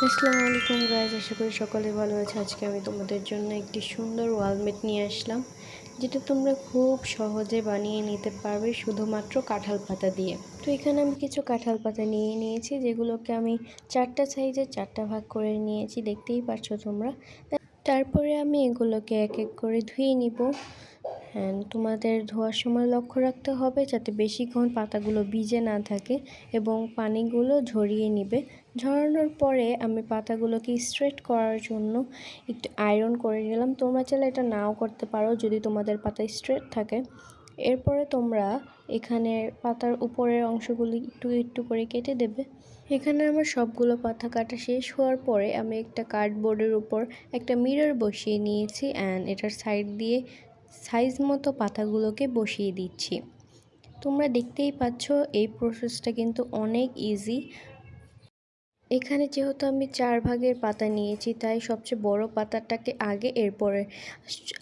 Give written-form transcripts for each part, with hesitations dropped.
আসসালামু আলাইকুম গাইজ, আশা করি সকলে ভালো আছে। আজকে আমি তোমাদের জন্য একটি সুন্দর ওয়ালমেট নিয়ে আসলাম, যেটা তোমরা খুব সহজে বানিয়ে নিতে পারবে শুধুমাত্র কাঁঠাল পাতা দিয়ে। তো এখানে আমি কিছু কাঁঠাল পাতা নিয়ে নিয়েছি, যেগুলোকে আমি 4টা সাইজে 4টা ভাগ করে নিয়েছি, দেখতেই পাচ্ছো তোমরা। তারপরে আমি এগুলোকে এক এক করে ধুয়ে নিব। তোমাদের ধোয়ার সময় লক্ষ্য রাখতে হবে যাতে বেশিক্ষণ পাতাগুলো ভিজে না থাকে এবং পানিগুলো ঝরিয়ে নিবে। ঝরানোর পরে আমি পাতাগুলোকে স্ট্রেট করার জন্য একটু আয়রন করে নিলাম। তোমরা চাইলে এটা নাও করতে পারো যদি তোমাদের পাতা স্ট্রেট থাকে। এরপরে তোমরা এখানে পাতার উপরের অংশগুলি একটু একটু করে কেটে দেবে। এখানে আমার সবগুলো পাতা কাটা শেষ হওয়ার পরে আমি একটা কার্ডবোর্ডের উপর একটা মিরর বসিয়ে নিয়েছি অ্যান্ড এটার সাইড দিয়ে সাইজ মতো পাতাগুলোকে বসিয়ে দিচ্ছি। তোমরা দেখতেই পাচ্ছ এই প্রসেসটা কিন্তু অনেক ইজি। এখানে যেহেতু আমি 4 ভাগের পাতা নিয়েছি, তাই সবচেয়ে বড় পাতাটাকে আগে, এরপরে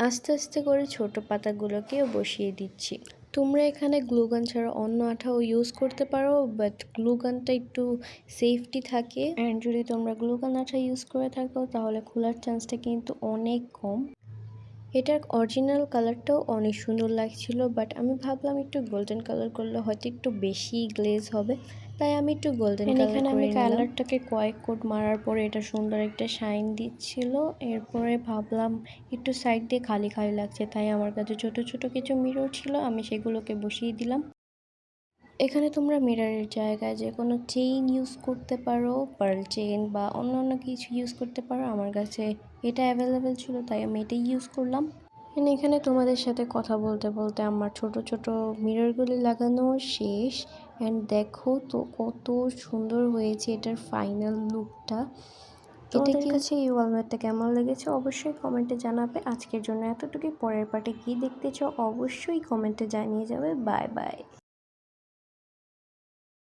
আস্তে আস্তে করে ছোট পাতাগুলোকেও বসিয়ে দিচ্ছি। তোমরা এখানে গ্লুগান ছাড়া অন্য আঠাও ইউজ করতে পারো, বাট গ্লুগানটা একটু সেফটি থাকে। অ্যান্ড যদি তোমরা গ্লুগান আঠা ইউজ করে থাকো তাহলে খোলার চান্সটা কিন্তু অনেক কম। এটার অরিজিনাল কালারটাও অনেক সুন্দর লাগছিল, বাট আমি ভাবলাম একটু গোল্ডেন কালার করলে হয়তো একটু বেশি গ্লেজ হবে, তাই আমি একটু গোল্ডেন কালার করে নিলাম। কালারটাকে কয়েক কোট মারার পরে এটা সুন্দর একটা শাইন দিচ্ছিল। এরপরে ভাবলাম একটু সাইড দিয়ে খালি খালি লাগছে, তাই আমার কাছে ছোট ছোট কিছু মিরর ছিল, আমি সেগুলোকে বসিয়ে দিলাম। এখানে তোমরা মিররের জায়গায় যে কোনো চেইন ইউজ করতে পারো, পার্ল চেইন বা অন্য কিছু ইউজ করতে পারো। আমার কাছে এটা অ্যাভেলেবেল ছিল, তাই আমি এটাই ইউজ করলাম। এখানে তোমাদের সাথে কথা বলতে বলতে আমার ছোট ছোট মিররগুলি লাগানো শেষ। অ্যান্ড দেখো তো কত সুন্দর হয়েছে এটার ফাইনাল লুকটা। তোমাদের কাছে এই ওয়ালমেটটা কেমন লেগেছে অবশ্যই কমেন্টে জানাবে। আজকের জন্য এতটুকুই। পরের পার্টে কী দেখতে চাও অবশ্যই কমেন্টে জানিয়ে যাবে। Bye bye.